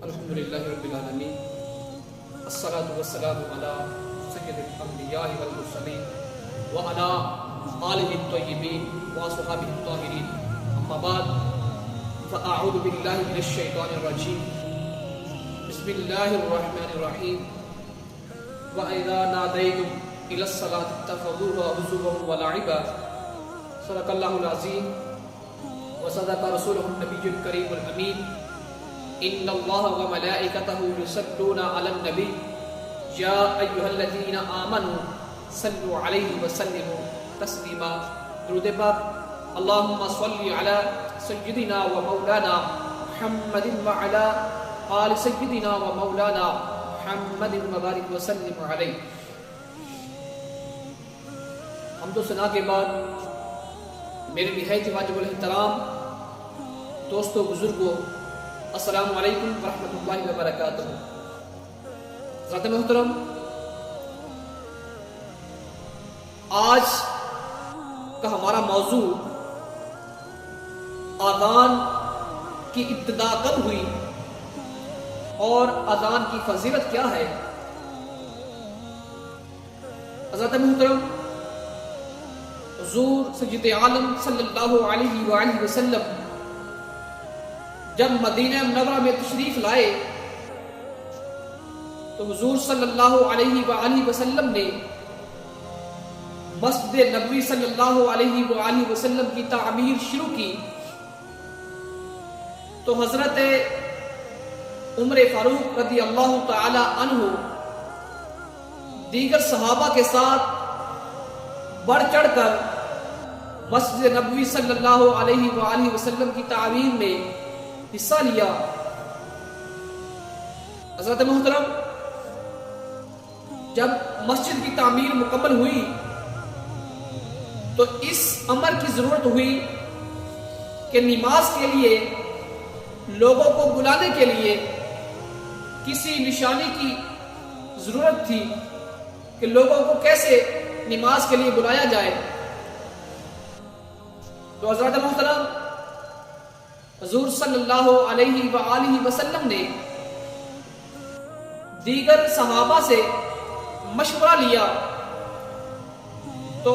الحمدللہ رب العالمین، الصلاۃ والسلام علی سید الانبیاء والمرسلین وعلی آلہ الطیبین واصحابہ الطاہرین، اما بعد فاعوذ باللہ من الشیطان الرجیم، بسم اللہ الرحمن الرحیم، وَإِذَا نَادَيْتُمْ إِلَى الصَّلَاةِ اتَّخَذُوهَا هُزُوًا وَلَعِبًا صدق اللہ العظیم وصدق رسولہ النبی الکریم الامین، ان اللہ وملائکتہ یصلون علی النبی یا ایھا الذین آمنوا صلوا علیہ وسلموا تسلیما۔ درود پاک اللہم صلی علی سیدنا و مولانا محمد وعلی آل سیدنا و مولانا محمد مبارک وسلم علیہ۔ حمد و ثنا کے بعد میرے نہایت واجب الاحترام دوستو بزرگوں، السلام علیکم ورحمۃ اللہ وبرکاتہ۔ حضرات محترم، آج کا ہمارا موضوع اذان کی ابتدا کب ہوئی اور اذان کی فضیلت کیا ہے۔ حضرات محترم، حضور سید عالم صلی اللہ علیہ وآلہ وسلم جب مدینہ منورہ میں تشریف لائے تو حضور صلی اللہ علیہ وآلہ وسلم نے مسجد نبوی صلی اللہ علیہ وآلہ وسلم کی تعمیر شروع کی تو حضرت عمر فاروق رضی اللہ تعالی عنہ دیگر صحابہ کے ساتھ بڑھ چڑھ کر مسجد نبوی صلی اللہ علیہ وآلہ وسلم کی تعمیر میں حصہ لیا۔ حضرت محترم، جب مسجد کی تعمیر مکمل ہوئی تو اس امر کی ضرورت ہوئی کہ نماز کے لیے لوگوں کو بلانے کے لیے کسی نشانی کی ضرورت تھی کہ لوگوں کو کیسے نماز کے لیے بلایا جائے۔ تو حضرت محترم، حضور صلی اللہ علیہ وآلہ وسلم نے دیگر صحابہ سے مشورہ لیا تو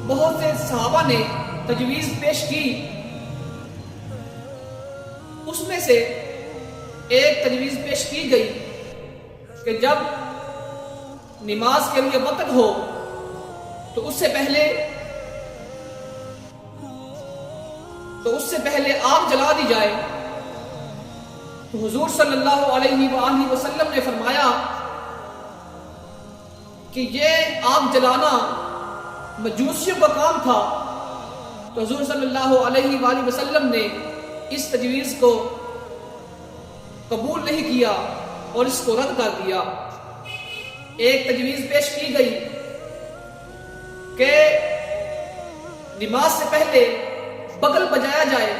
بہت سے صحابہ نے تجویز پیش کی۔ اس میں سے ایک تجویز پیش کی گئی کہ جب نماز کے لیے وقت ہو تو اس سے پہلے آگ جلا دی جائے۔ تو حضور صلی اللہ علیہ وآلہ وسلم نے فرمایا کہ یہ آگ جلانا مجوسیوں کا کام تھا۔ تو حضور صلی اللہ علیہ وآلہ وسلم نے اس تجویز کو قبول نہیں کیا اور اس کو رد کر دیا۔ ایک تجویز پیش کی گئی کہ نماز سے پہلے بغل بجایا جائے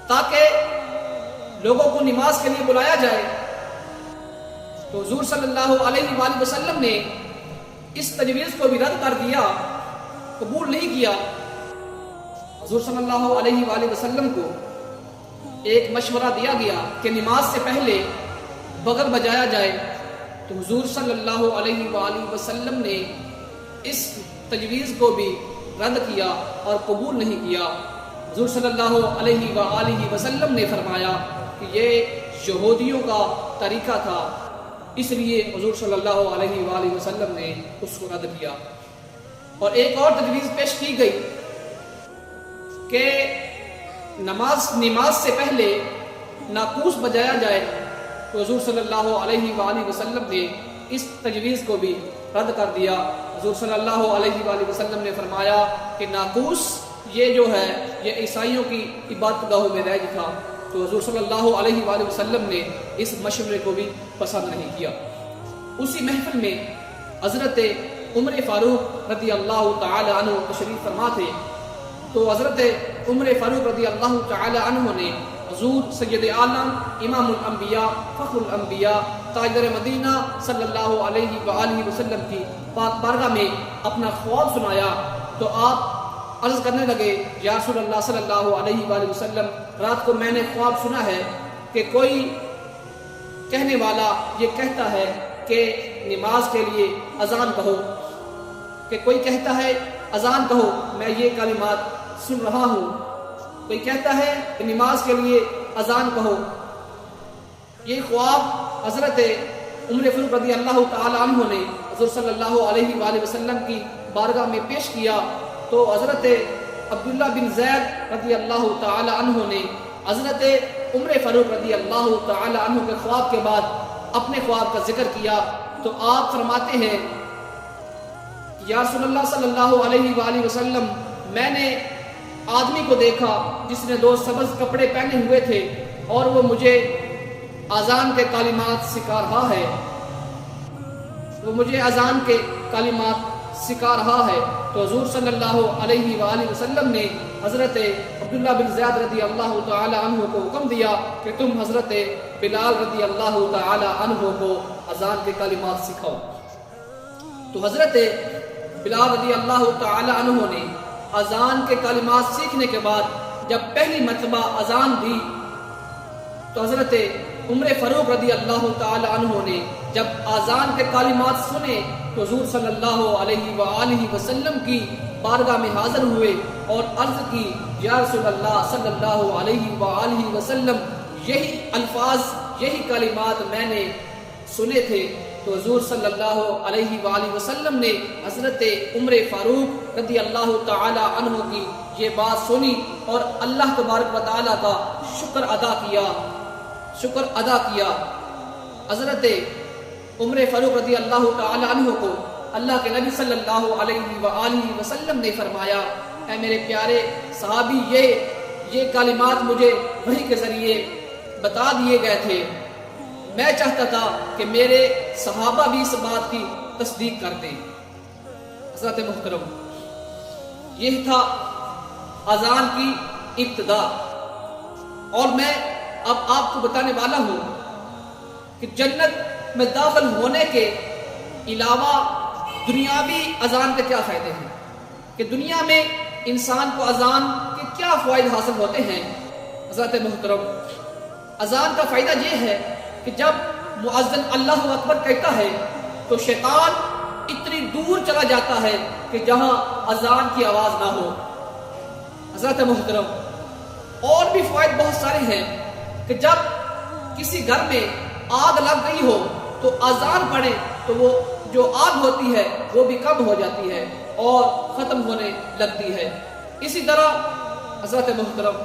تاکہ لوگوں کو نماز کے لیے بلایا جائے۔ تو حضور صلی اللہ علیہ وآلہ وسلم نے اس تجویز کو بھی رد کر دیا، قبول نہیں کیا۔ حضور صلی اللہ علیہ وآلہ وسلم کو ایک مشورہ دیا گیا کہ نماز سے پہلے بغل بجایا جائے۔ تو حضور صلی اللہ علیہ وآلہ وسلم نے اس تجویز کو بھی رد کیا اور قبول نہیں کیا۔ حضور صلی اللہ علیہ وآلہ وسلم نے فرمایا کہ یہ یہودیوں کا طریقہ تھا، اس لیے حضور صلی اللہ علیہ وآلہ وسلم نے اس کو رد کیا۔ اور ایک اور تجویز پیش کی گئی کہ نماز سے پہلے ناقوس بجایا جائے۔ تو حضور صلی اللہ علیہ وآلہ وسلم نے اس تجویز کو بھی رد کر دیا۔ حضور صلی اللہ علیہ وآلہ وسلم نے فرمایا کہ ناقوس یہ جو ہے یہ عیسائیوں کی عبادت گاہوں میں رائج تھا۔ تو حضور صلی اللہ علیہ وآلہ وسلم نے اس مشورے کو بھی پسند نہیں کیا۔ اسی محفل میں حضرت عمر فاروق رضی اللہ تعالی عنہ تشریف فرما تھے۔ تو حضرت عمر فاروق رضی اللہ تعالی عنہ نے حضور سید عالم امام الانبیاء فخر الانبیاء تاجر مدینہ صلی اللہ علیہ وآلہ وسلم کی پاک بارگاہ میں اپنا خواب سنایا۔ تو آپ عرض کرنے لگے، یا رسول اللہ صلی اللہ علیہ وآلہ وسلم، رات کو میں نے خواب سنا ہے کہ کہ کوئی کہنے والا یہ کہتا ہے کہ نماز کے لیے اذان کہو، کہ کوئی کہتا ہے اذان کہو، میں یہ کلمات سن رہا ہوں، کوئی کہتا ہے کہ نماز کے لیے اذان کہو۔ یہ خواب حضرت عمر فاروق رضی اللہ تعالی عنہ نے حضور صلی اللہ علیہ وآلہ وسلم کی بارگاہ میں پیش کیا، تو حضرت عبداللہ بن زید رضی اللہ تعالی عنہ نے حضرت عمر فاروق رضی اللہ تعالی عنہ کے خواب کے بعد اپنے خواب کا ذکر کیا، تو آپ فرماتے ہیں یا رسول اللہ صلی اللہ علیہ وآلہ وسلم، میں نے آدمی کو دیکھا جس نے 2 سبز کپڑے پہنے ہوئے تھے اور وہ مجھے اذان کے کلمات سکھا رہا ہے، وہ مجھے اذان کے کلمات سکھا رہا ہے۔ تو حضور صلی اللہ علیہ وآلہ وسلم نے حضرت عبداللہ بن زید رضی اللہ تعالی عنہ کو حکم دیا کہ تم حضرت بلال رضی اللہ تعالی عنہ کو اذان کے کلمات سکھاؤ۔ تو حضرت بلال رضی اللہ تعالی عنہ نے اذان کے کلمات سیکھنے کے بعد جب پہلی مرتبہ اذان دی، تو حضرت عمر فاروق رضی اللہ تعالی عنہ نے جب اذان کے کلمات سنے تو حضور صلی اللہ علیہ وآلہ وسلم کی بارگاہ میں حاضر ہوئے اور عرض کی یا رسول اللہ صلی اللہ علیہ وآلہ وسلم، یہی الفاظ یہی کلمات میں نے سنے تھے۔ تو حضور صلی اللہ علیہ وآلہ وسلم نے حضرت عمر فاروق رضی اللہ تعالی عنہ کی یہ بات سنی اور اللہ تبارک و تعالی کا شکر ادا کیا۔ حضرت عمر فاروق رضی اللہ تعالی عنہ کو اللہ کے نبی صلی اللہ علیہ وآلہ وسلم نے فرمایا، اے میرے پیارے صحابی، یہ کلمات مجھے وحی کے ذریعے بتا دیے گئے تھے، میں چاہتا تھا کہ میرے صحابہ بھی اس بات کی تصدیق کر دیں۔ حضرت محترم، یہ تھا اذان کی ابتدا، اور میں اب آپ کو بتانے والا ہوں کہ جنت میں داخل ہونے کے علاوہ دنیاوی اذان کے کیا فائدے ہیں، کہ دنیا میں انسان کو اذان کے کیا فوائد حاصل ہوتے ہیں۔ حضرت محترم، اذان کا فائدہ یہ ہے کہ جب مؤذن اللہ اکبر کہتا ہے تو شیطان اتنی دور چلا جاتا ہے کہ جہاں اذان کی آواز نہ ہو۔ حضرت محترم، اور بھی فوائد بہت سارے ہیں کہ جب کسی گھر میں آگ لگ گئی ہو تو اذان پڑھے تو وہ جو آگ ہوتی ہے وہ بھی کم ہو جاتی ہے اور ختم ہونے لگتی ہے۔ اسی طرح حضرت محترم،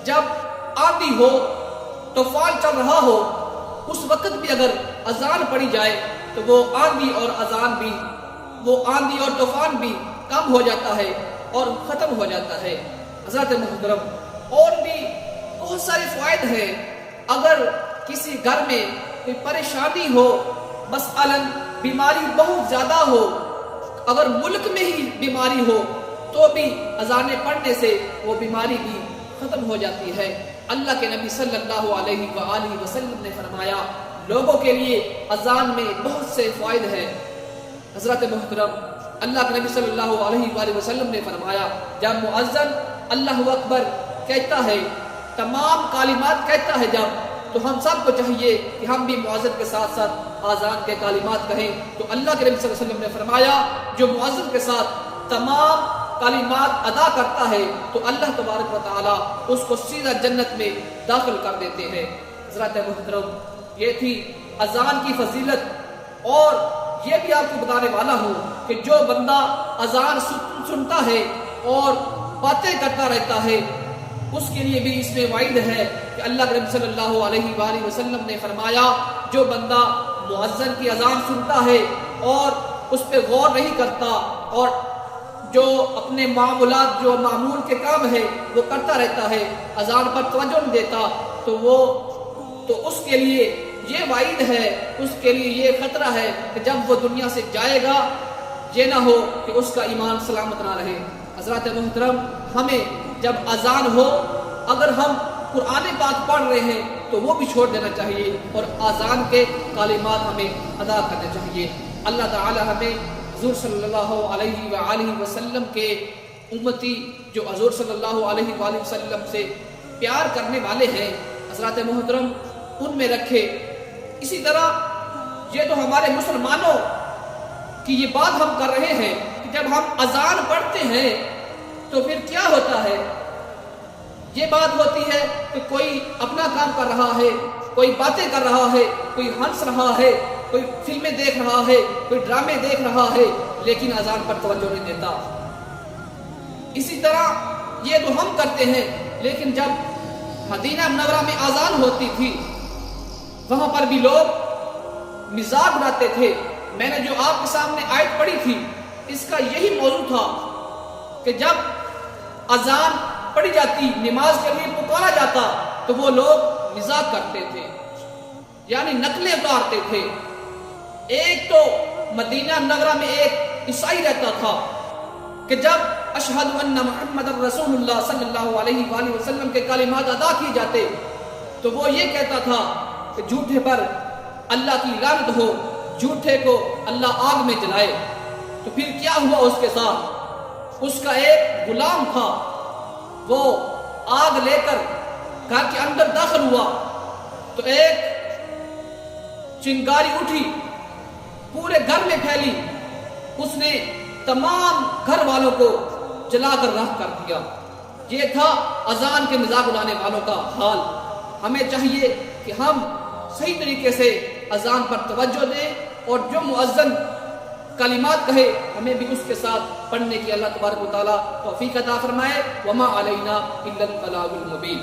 جب آندھی ہو، طوفان چل رہا ہو، اس وقت بھی اگر اذان پڑھی جائے تو وہ آندھی اور طوفان بھی کم ہو جاتا ہے اور ختم ہو جاتا ہے۔ حضرت محترم، اور بھی بہت سارے فوائد ہیں۔ اگر کسی گھر میں کوئی پریشانی ہو، مثلاً بیماری بہت زیادہ ہو، اگر ملک میں ہی بیماری ہو تو بھی اذانیں پڑھنے سے وہ بیماری بھی ختم ہو جاتی ہے۔ اللہ کے نبی صلی اللہ علیہ وآلہ وسلم نے فرمایا لوگوں کے لیے اذان میں بہت سے فوائد ہیں۔ حضرت محترم، اللہ کے نبی صلی اللہ علیہ وآلہ وسلم نے فرمایا جب مؤذن اللہ اکبر کہتا ہے، تمام کلمات کہتا ہے جب، تو ہم سب کو چاہیے کہ ہم بھی مؤذن کے ساتھ ساتھ اذان کے کلمات کہیں۔ تو اللہ کے نبی صلی اللہ علیہ وسلم نے فرمایا جو مؤذن کے ساتھ تمام کلمات ادا کرتا ہے تو اللہ تبارک و تعالی اس کو سیدھا جنت میں داخل کر دیتے ہیں۔ حضرت محترم، یہ تھی اذان کی فضیلت، اور یہ بھی آپ کو بتانے والا ہوں کہ جو بندہ اذان سنتا ہے اور باتیں کرتا رہتا ہے اس کے لیے بھی اس میں وعید ہے کہ اللہ کے نبی صلی اللہ علیہ وآلہ وسلم نے فرمایا جو بندہ مؤذن کی اذان سنتا ہے اور اس پہ غور نہیں کرتا اور جو اپنے معمولات جو معمول کے کام ہے وہ کرتا رہتا ہے، اذان پر توجہ نہیں دیتا، تو اس کے لیے یہ وعید ہے، اس کے لیے یہ خطرہ ہے کہ جب وہ دنیا سے جائے گا یہ نہ ہو کہ اس کا ایمان سلامت نہ رہے۔ حضرات محترم، ہمیں جب اذان ہو اگر ہم قرآن پاک پڑھ رہے ہیں تو وہ بھی چھوڑ دینا چاہیے اور اذان کے کلمات ہمیں ادا کرنے چاہیے۔ اللہ تعالی ہمیں حضور صلی اللہ علیہ وآلہ وسلم کے امتی جو حضور صلی اللہ علیہ وآلہ وسلم سے پیار کرنے والے ہیں۔ حضرات محترم، ان میں رکھے۔ اسی طرح یہ تو ہمارے مسلمانوں کی یہ بات ہم کر رہے ہیں کہ جب ہم اذان پڑھتے ہیں تو پھر کیا ہوتا ہے؟ یہ بات ہوتی ہے کہ کوئی اپنا کام کر رہا ہے، کوئی باتیں کر رہا ہے، کوئی ہنس رہا ہے، کوئی فلمیں دیکھ رہا ہے، کوئی ڈرامے دیکھ رہا ہے، لیکن اذان پر توجہ نہیں دیتا۔ اسی طرح یہ تو ہم کرتے ہیں، لیکن جب مدینہ منورہ میں اذان ہوتی تھی وہاں پر بھی لوگ مذاق اڑاتے تھے۔ میں نے جو آپ کے سامنے آیت پڑھی تھی اس کا یہی موضوع تھا کہ جب اذان پڑھی جاتی، نماز کے لیے پکارا جاتا تو وہ لوگ مذاق کرتے تھے، یعنی نقلیں اتارتے تھے۔ ایک تو مدینہ منورہ میں ایک عیسائی رہتا تھا کہ جب اشہد ان محمد رسول اللہ صلی اللہ علیہ وآلہ وسلم کے کلمات ادا کیے جاتے تو وہ یہ کہتا تھا کہ جھوٹے پر اللہ کی لعنت ہو، جھوٹے کو اللہ آگ میں جلائے۔ تو پھر کیا ہوا اس کے ساتھ؟ اس کا ایک غلام تھا، وہ آگ لے کر گھر کے اندر داخل ہوا تو ایک چنگاری اٹھی، پورے گھر میں پھیلی، اس نے تمام گھر والوں کو جلا کر راکھ کر دیا۔ یہ تھا اذان کے مذاق اڑانے والوں کا حال۔ ہمیں چاہیے کہ ہم صحیح طریقے سے اذان پر توجہ دیں اور جو مؤذن کلمات کہے ہمیں بھی اس کے ساتھ پڑھنے کی اللہ تبارک و تعالیٰ توفیق عطا فرمائے۔ وما علینا الا البلاغ المبین۔